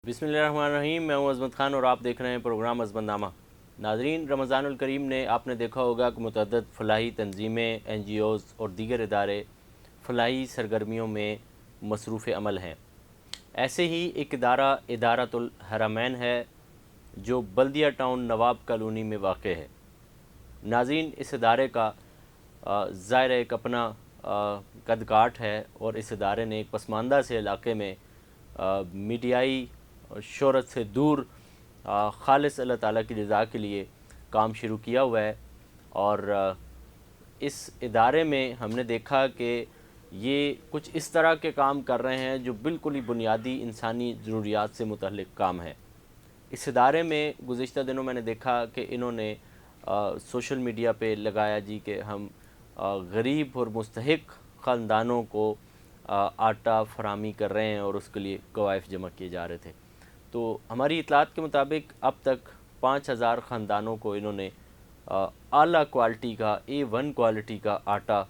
بسم اللہ الرحمن الرحیم، میں ہوں عظمت خان اور آپ دیکھ رہے ہیں پروگرام عظمت نامہ۔ ناظرین، رمضان الکریم نے آپ نے دیکھا ہوگا کہ متعدد فلاحی تنظیمیں، این جی اوز اور دیگر ادارے فلاحی سرگرمیوں میں مصروف عمل ہیں۔ ایسے ہی ایک ادارہ ادارۃ الحرمین ہے جو بلدیہ ٹاؤن نواب کالونی میں واقع ہے۔ ناظرین، اس ادارے کا ظاہر ایک اپنا قد کاٹ ہے اور اس ادارے نے ایک پسماندہ سے علاقے میں میڈیائی شہرت سے دور خالص اللہ تعالیٰ کی رضا کے لیے کام شروع کیا ہوا ہے۔ اور اس ادارے میں ہم نے دیکھا کہ یہ کچھ اس طرح کے کام کر رہے ہیں جو بالکل ہی بنیادی انسانی ضروریات سے متعلق کام ہے۔ اس ادارے میں گزشتہ دنوں میں نے دیکھا کہ انہوں نے سوشل میڈیا پہ لگایا کہ ہم غریب اور مستحق خاندانوں کو آٹا فراہمی کر رہے ہیں اور اس کے لیے کوائف جمع کیے جا رہے تھے۔ تو ہماری اطلاعات کے مطابق اب تک 5,000 خاندانوں کو انہوں نے اعلیٰ کوالٹی کا A1 کوالٹی کا آٹا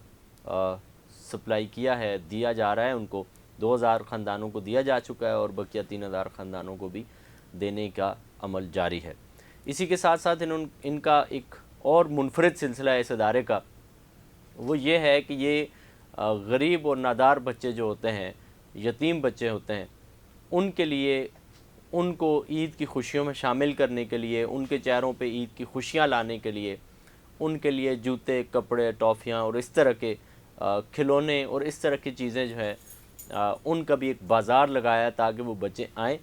سپلائی کیا ہے، دیا جا رہا ہے ان کو۔ 2,000 خاندانوں کو دیا جا چکا ہے اور بقیہ 3,000 خاندانوں کو بھی دینے کا عمل جاری ہے۔ اسی کے ساتھ ساتھ ان کا ایک اور منفرد سلسلہ ہے اس ادارے کا، وہ یہ ہے کہ یہ غریب اور نادار بچے جو ہوتے ہیں، یتیم بچے ہوتے ہیں، ان کے لیے، ان کو عید کی خوشیوں میں شامل کرنے کے لیے، ان کے چہروں پہ عید کی خوشیاں لانے کے لیے، ان کے لیے جوتے، کپڑے، ٹافیاں اور اس طرح کے کھلونے اور اس طرح کی چیزیں جو ہے ان کا بھی ایک بازار لگایا تاکہ وہ بچے آئیں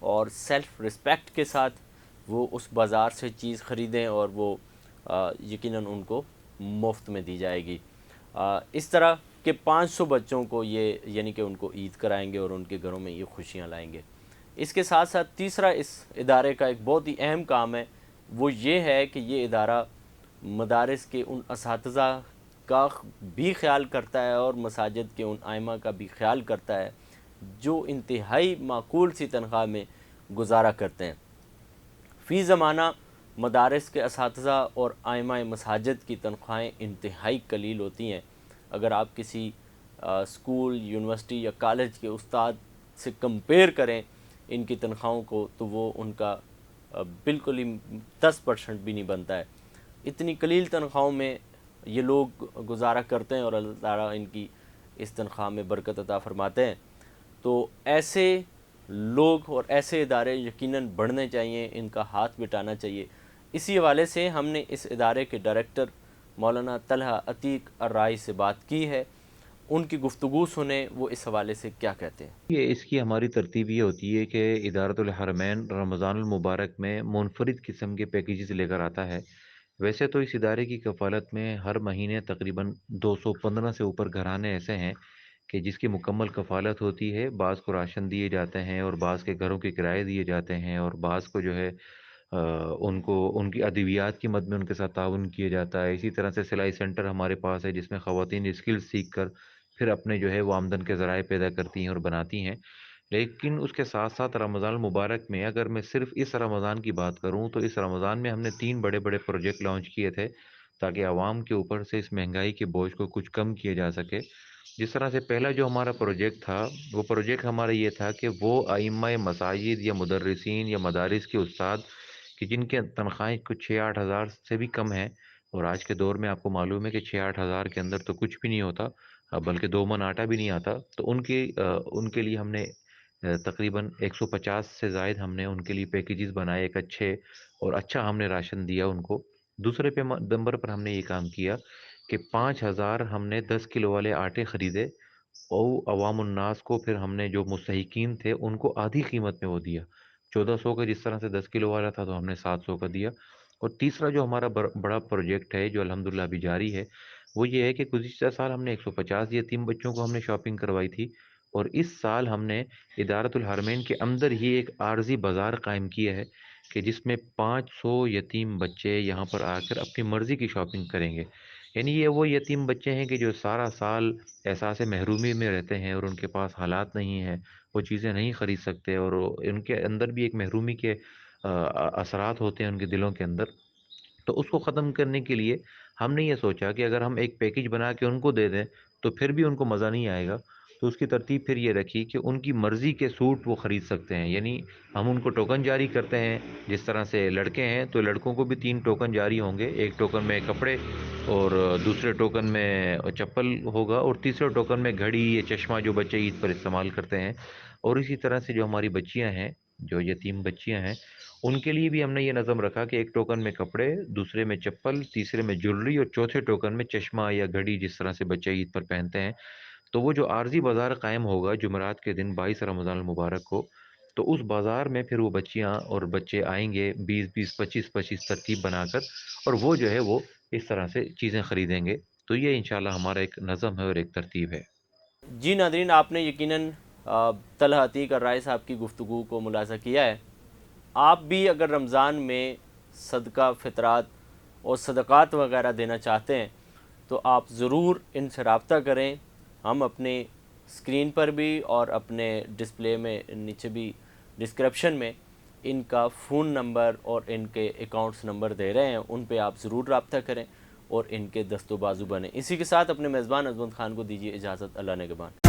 اور سیلف رسپیکٹ کے ساتھ وہ اس بازار سے چیز خریدیں اور وہ یقیناً ان کو مفت میں دی جائے گی۔ اس طرح کہ 500 بچوں کو یہ یعنی کہ ان کو عید کرائیں گے اور ان کے گھروں میں یہ خوشیاں لائیں گے۔ اس کے ساتھ ساتھ تیسرا اس ادارے کا ایک بہت ہی اہم کام ہے، وہ یہ ہے کہ یہ ادارہ مدارس کے ان اساتذہ کا بھی خیال کرتا ہے اور مساجد کے ان ائمہ کا بھی خیال کرتا ہے جو انتہائی معقول سی تنخواہ میں گزارا کرتے ہیں۔ فی زمانہ مدارس کے اساتذہ اور ائمہ مساجد کی تنخواہیں انتہائی قلیل ہوتی ہیں۔ اگر آپ کسی اسکول، یونیورسٹی یا کالج کے استاد سے کمپیئر کریں ان کی تنخواہوں کو تو وہ ان کا بالکل ہی 10% بھی نہیں بنتا ہے۔ اتنی قلیل تنخواہوں میں یہ لوگ گزارا کرتے ہیں اور اللہ تعالیٰ ان کی اس تنخواہ میں برکت عطا فرماتے ہیں۔ تو ایسے لوگ اور ایسے ادارے یقیناً بڑھنے چاہیے، ان کا ہاتھ بٹانا چاہیے۔ اسی حوالے سے ہم نے اس ادارے کے ڈائریکٹر مولانا طلحہ عتیق الرائی سے بات کی ہے، ان کی گفتگو سنیں وہ اس حوالے سے کیا کہتے ہیں۔ یہ اس کی ہماری ترتیب یہ ہوتی ہے کہ ادارۃ الحرمین رمضان المبارک میں منفرد قسم کے پیکیجز لے کر آتا ہے۔ ویسے تو اس ادارے کی کفالت میں ہر مہینے تقریباً 215 سے اوپر گھرانے ایسے ہیں کہ جس کی مکمل کفالت ہوتی ہے۔ بعض کو راشن دیے جاتے ہیں اور بعض کے گھروں کے کرائے دیے جاتے ہیں اور بعض کو جو ہے ان کو ان کی ادویات کی مد میں ان کے ساتھ تعاون کیا جاتا ہے۔ اسی طرح سے سلائی سینٹر ہمارے پاس ہے جس میں خواتین اسکل سیکھ کر پھر اپنے جو ہے وہ آمدن کے ذرائع پیدا کرتی ہیں اور بناتی ہیں۔ لیکن اس کے ساتھ ساتھ رمضان المبارک میں اگر میں صرف اس رمضان کی بات کروں تو اس رمضان میں ہم نے 3 بڑے بڑے پروجیکٹ لانچ کیے تھے تاکہ عوام کے اوپر سے اس مہنگائی کے بوجھ کو کچھ کم کیا جا سکے۔ جس طرح سے پہلا جو ہمارا پروجیکٹ تھا، وہ پروجیکٹ ہمارا یہ تھا کہ وہ ائمہ مساجد یا مدرسین یا مدارس کے استاد کہ جن کے تنخواہیں کچھ 6-8 ہزار سے بھی کم ہیں، اور آج کے دور میں آپ کو معلوم ہے کہ 6-8 ہزار کے اندر تو کچھ بھی نہیں ہوتا، بلکہ 2 من آٹا بھی نہیں آتا۔ تو ان کے لیے ہم نے تقریباً 150 سے زائد ہم نے ان کے لیے پیکیجز بنائے، ایک اچھے اور اچھا ہم نے راشن دیا ان کو۔ دوسرے پہ نمبر پر ہم نے یہ کام کیا کہ 5,000 ہم نے 10 کلو والے آٹے خریدے اور عوام الناس کو پھر ہم نے جو مستحقین تھے ان کو آدھی قیمت میں وہ دیا۔ 1,400 کا جس طرح سے 10 کلو والا تھا تو ہم نے 700 کا دیا۔ اور تیسرا جو ہمارا بڑا پروجیکٹ ہے جو الحمدللہ ابھی جاری ہے، وہ یہ ہے کہ گزشتہ سال ہم نے 150 یتیم بچوں کو ہم نے شاپنگ کروائی تھی، اور اس سال ہم نے ادارۃ الحرمین کے اندر ہی ایک عارضی بازار قائم کیا ہے کہ جس میں 500 یتیم بچے یہاں پر آ کر اپنی مرضی کی شاپنگ کریں گے۔ یعنی یہ وہ یتیم بچے ہیں کہ جو سارا سال احساس محرومی میں رہتے ہیں اور ان کے پاس حالات نہیں ہیں، وہ چیزیں نہیں خرید سکتے، اور ان کے اندر بھی ایک محرومی کے اثرات ہوتے ہیں ان کے دلوں کے اندر۔ تو اس کو ختم کرنے کے لیے ہم نے یہ سوچا کہ اگر ہم ایک پیکیج بنا کے ان کو دے دیں تو پھر بھی ان کو مزہ نہیں آئے گا، تو اس کی ترتیب پھر یہ رکھی کہ ان کی مرضی کے سوٹ وہ خرید سکتے ہیں، یعنی ہم ان کو ٹوکن جاری کرتے ہیں، جس طرح سے لڑکے ہیں تو لڑکوں کو بھی 3 ٹوکن جاری ہوں گے، ایک ٹوکن میں کپڑے اور دوسرے ٹوکن میں چپل ہوگا، اور تیسرے ٹوکن میں گھڑی یا چشمہ جو بچے عید پر استعمال کرتے ہیں۔ اور اسی طرح سے جو ہماری بچیاں ہیں، جو یتیم بچیاں ہیں، ان کے لیے بھی ہم نے یہ نظم رکھا کہ ایک ٹوکن میں کپڑے، دوسرے میں چپل، تیسرے میں جولری، اور چوتھے ٹوکن میں چشمہ یا گھڑی، جس طرح سے بچے عید پر پہنتے ہیں۔ تو وہ جو عارضی بازار قائم ہوگا جمعرات کے دن 22 رمضان المبارک کو، تو اس بازار میں پھر وہ بچیاں اور بچے آئیں گے 20 20 25 25 ترتیب بنا کر، اور وہ جو ہے وہ اس طرح سے چیزیں خریدیں گے۔ تو یہ انشاءاللہ ہمارا ایک نظم ہے اور ایک ترتیب ہے۔ جی ناظرین، آپ نے یقیناً طلحہ عتیق الرائے صاحب کی گفتگو کو ملاحظہ کیا ہے۔ آپ بھی اگر رمضان میں صدقہ فطرات اور صدقات وغیرہ دینا چاہتے ہیں تو آپ ضرور ان سے رابطہ کریں۔ ہم اپنے اسکرین پر بھی اور اپنے ڈسپلے میں نیچے بھی ڈسکرپشن میں ان کا فون نمبر اور ان کے اکاؤنٹس نمبر دے رہے ہیں، ان پہ آپ ضرور رابطہ کریں اور ان کے دست و بازو بنیں۔ اسی کے ساتھ اپنے میزبان عظمت خان کو دیجیے اجازت، اللہ نگہبان۔